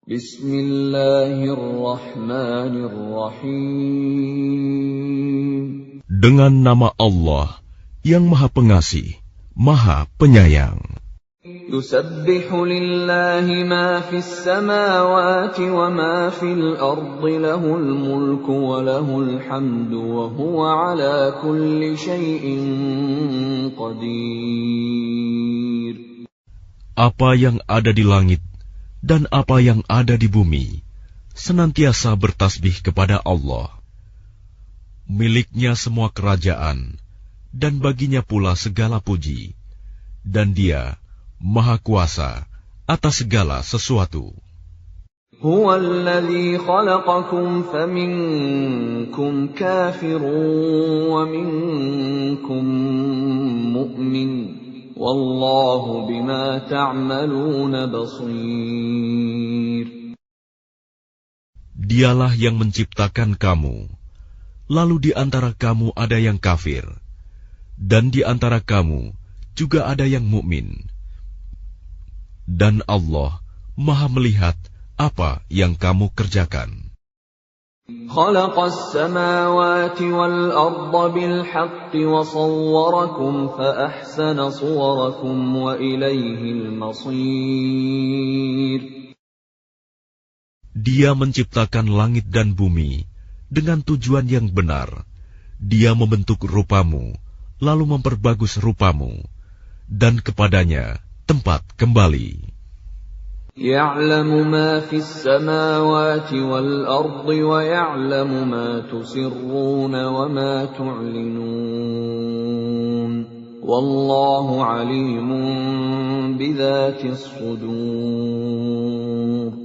Bismillahirrahmanirrahim. Dengan nama Allah yang Maha Pengasih, Maha Penyayang. Yusabbihu lillahi ma fis samawati wa ma fil ardi lahul mulku wa lahul hamdu wa huwa ala kulli syai'in qadir. Apa yang ada di langit dan apa yang ada di bumi senantiasa bertasbih kepada Allah. Miliknya semua kerajaan, dan baginya pula segala puji, dan Dia Maha Kuasa atas segala sesuatu. Huwa alladhi khalaqakum faminkum kafirun wa minkum mu'min. Wallahu bima ta'maluna basir. Dialah yang menciptakan kamu, lalu di antara kamu ada yang kafir, dan di antara kamu juga ada yang mukmin. Dan Allah Maha melihat apa yang kamu kerjakan. Khalaqas samawati wal arda bil haqqi wa sawwarakum fa ahsana suwarakum wa ilaihil masir. Dia menciptakan langit dan bumi dengan tujuan yang benar. Dia membentuk rupamu, lalu memperbagus rupamu, dan kepadanya tempat kembali. Ya'lamu ma fis samawati wal ardi wa ya'lamu ma tusirruna wa ma tu'linun. Wallahu alimun bidzatis sudur.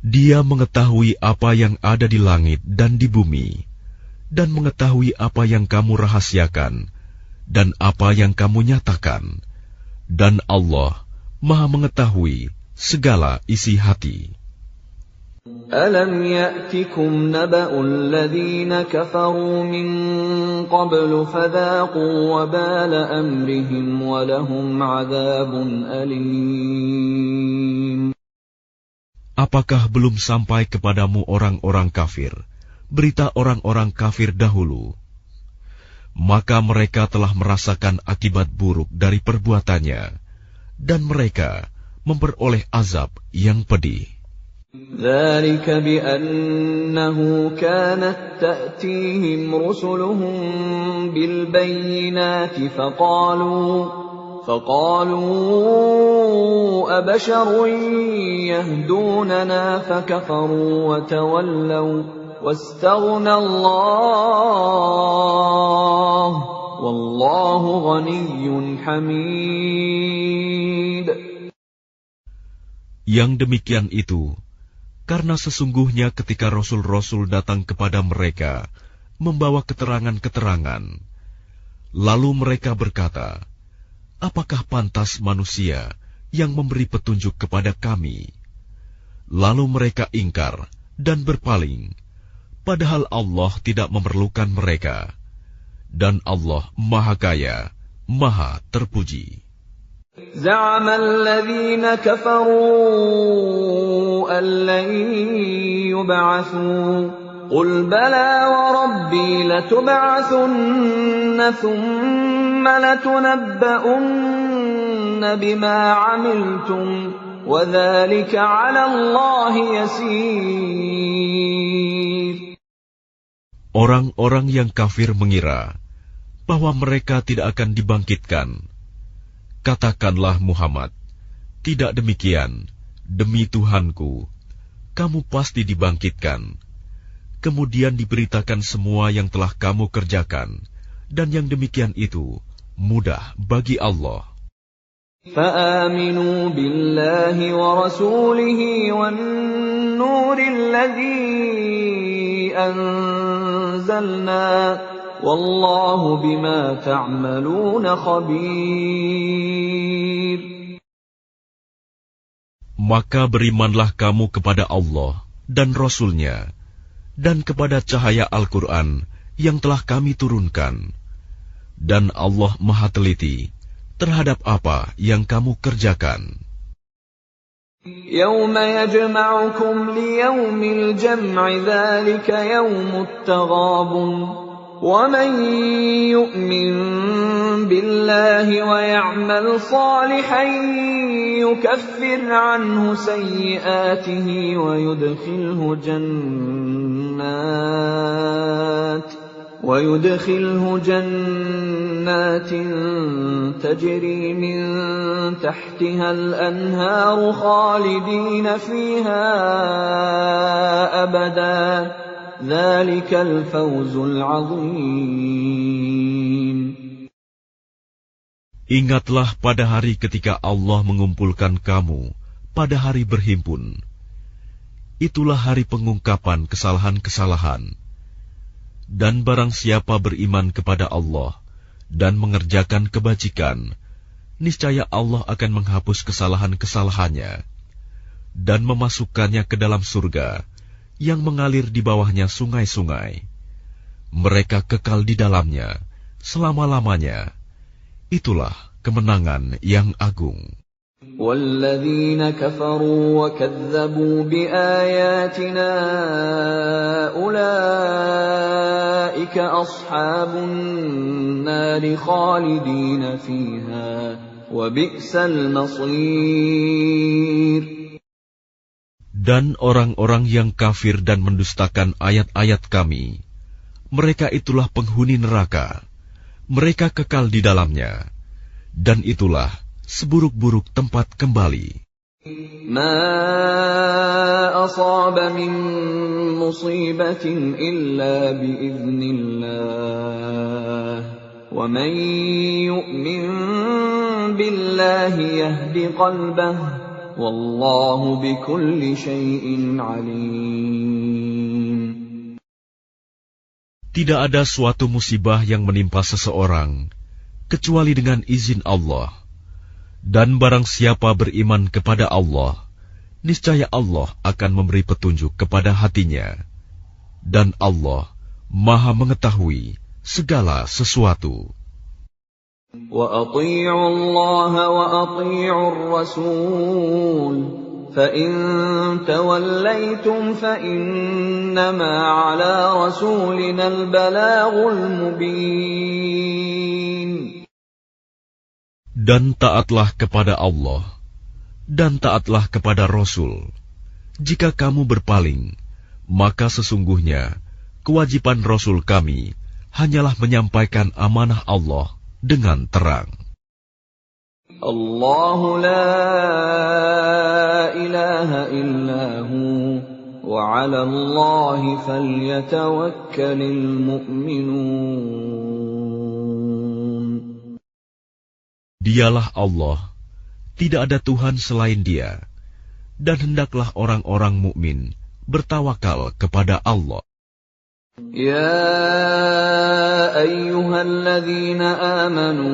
Dia mengetahui apa yang ada di langit dan di bumi, dan mengetahui apa yang kamu rahasiakan dan apa yang kamu nyatakan. Dan Allah Maha mengetahui segala isi hati. Alam ya'tikum naba'ul ladzina kafaru min qablu fadhaqu wabala amrihim wa lahum 'adzabun alim. Apakah belum sampai kepadamu orang-orang kafir, berita orang-orang kafir dahulu? Maka mereka telah merasakan akibat buruk dari perbuatannya, dan mereka memperoleh azab yang pedih. ذَلِكَ بِأَنَّهُ كَانَتْ تَأْتِيهِمْ رُسُلُهُم بِالْبَيِّنَاتِ فَقَالُوا أَبَشَرٌ يَهْدُونَنَا فَكَفَرُوا وَتَوَلَّوْا وَاسْتَغْنَى اللَّهُ وَاللَّهُ غَنِيٌّ حَمِيدٌ. Yang demikian itu, karena sesungguhnya ketika Rasul-Rasul datang kepada mereka, membawa keterangan-keterangan, lalu mereka berkata, apakah pantas manusia yang memberi petunjuk kepada kami? Lalu mereka ingkar dan berpaling, padahal Allah tidak memerlukan mereka. Dan Allah Maha Kaya, Maha Terpuji. زعم الذين كفروا أن لن يبعثوا قل بلى وربي لتبعثن ثم لتنبؤن بما عملتم وذلك على الله يسير. Orang-orang yang kafir mengira bahwa mereka tidak akan dibangkitkan. Katakanlah Muhammad, tidak demikian, demi Tuhanku, kamu pasti dibangkitkan. Kemudian diberitakan semua yang telah kamu kerjakan, dan yang demikian itu mudah bagi Allah. فآمنوا بالله ورسوله والنور الذي أنزلنا والله بما تعملون خبير. Maka berimanlah kamu kepada Allah dan Rasul-Nya, dan kepada cahaya Al-Quran yang telah kami turunkan. Dan Allah Maha Teliti terhadap apa yang kamu kerjakan. يوم يجمعكم ليوم الجمع ذلك يوم التغابن ومن يؤمن بالله ويعمل صالحا يكفر عنه سيئاته ويدخله جنات تجري من تحتها الأنهار خالدين فيها أبدا ذلك الفوز العظيم. Ingatlah pada hari ketika Allah mengumpulkan kamu pada hari berhimpun. Itulah hari pengungkapan kesalahan-kesalahan. Dan barang siapa beriman kepada Allah dan mengerjakan kebajikan, niscaya Allah akan menghapus kesalahan-kesalahannya dan memasukkannya ke dalam surga yang mengalir di bawahnya sungai-sungai. Mereka kekal di dalamnya selama-lamanya. Itulah kemenangan yang agung. وَالَّذِينَ كَفَرُوا وَكَذَّبُوا بِآيَاتِنَا أُولَئِكَ أَصْحَابُ النَّارِ خَالِدِينَ فِيهَا وَبِئْسَ الْمَصِيرُ. Dan orang-orang yang kafir dan mendustakan ayat-ayat kami, mereka itulah penghuni neraka. Mereka kekal di dalamnya, dan itulah seburuk-buruk tempat kembali. ما أصاب من مصيبة إلا بإذن الله ومن يؤمن بالله يهد قلبه والله بكل شيء عليم. Tidak ada suatu musibah yang menimpa seseorang kecuali dengan izin Allah. Dan barang siapa beriman kepada Allah, niscaya Allah akan memberi petunjuk kepada hatinya. Dan Allah Maha mengetahui segala sesuatu. وَأَطِيعُوا اللَّهَ وَأَطِيعُوا الرَّسُولَ فَإِن تَوَلَّيْتُمْ فَإِنَّمَا عَلَى رَسُولِنَا الْبَلَاغُ الْمُبِينُ. Dan taatlah kepada Allah, dan taatlah kepada Rasul. Jika kamu berpaling, maka sesungguhnya kewajiban Rasul kami hanyalah menyampaikan amanah Allah dengan terang. Allahu la ilaha illahu wa 'ala Allahi falyatawakkalul mu'minun. Dialah Allah, tidak ada Tuhan selain Dia, dan hendaklah orang-orang mukmin bertawakal kepada Allah. Ya ayyuhalladzina amanu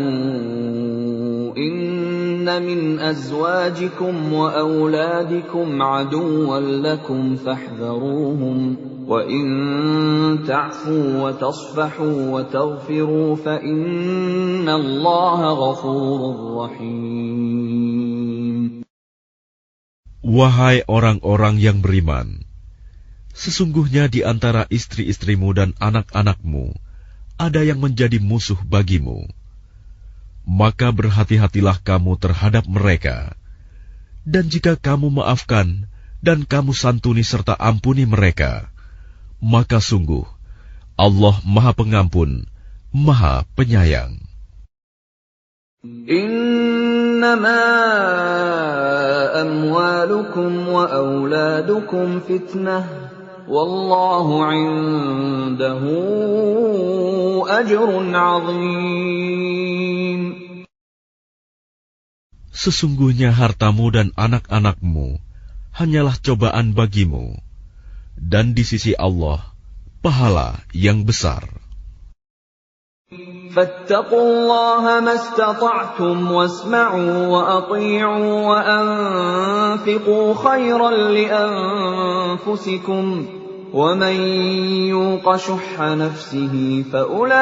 inna min azwajikum wa auladikum aduwwan lakum fahdharuhum wa in ta'fu wa tasfahu wa taghfiru fa innallaha ghafurur rahim. Wahai orang-orang yang beriman, sesungguhnya di antara istri-istrimu dan anak-anakmu ada yang menjadi musuh bagimu. Maka berhati-hatilah kamu terhadap mereka. Dan jika kamu maafkan dan kamu santuni serta ampuni mereka, maka sungguh Allah Maha Pengampun, Maha Penyayang. Innama amwalukum wa auladukum fitnah wallahu 'indahu ajrun 'azim. Sesungguhnya hartamu dan anak-anakmu hanyalah cobaan bagimu, dan di sisi Allah pahala yang besar. Fattaqullaha mastata'tum wasma'u wa ati'u wa anfiqu khairan li anfusikum wa man yuqa shuhha nafsihi fa ulaika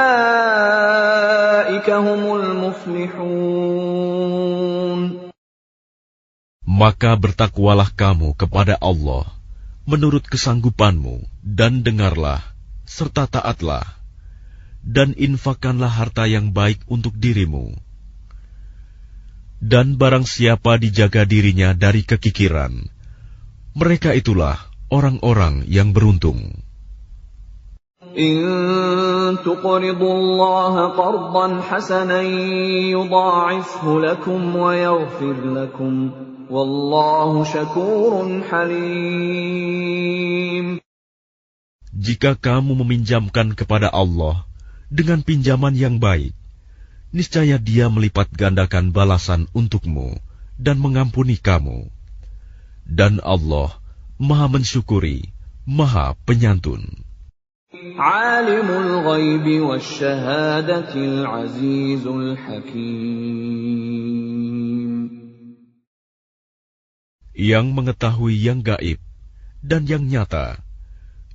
humul muflihun. Maka bertakwalah kamu kepada Allah menurut kesanggupanmu, dan dengarlah, serta taatlah, dan infakkanlah harta yang baik untuk dirimu. Dan barang siapa dijaga dirinya dari kekikiran, mereka itulah orang-orang yang beruntung. إن تقرضوا الله قرضا حسنا يضاعفه لكم ويغفر لكم والله شكور حليم. Jika kamu meminjamkan kepada Allah dengan pinjaman yang baik, niscaya Dia melipat gandakan balasan untukmu dan mengampuni kamu. Dan Allah Maha mensyukuri, Maha penyantun. Alimul ghaibi wasyahadatil azizul hakim. Yang mengetahui yang gaib dan yang nyata,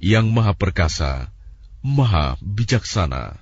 yang Maha perkasa, Maha bijaksana.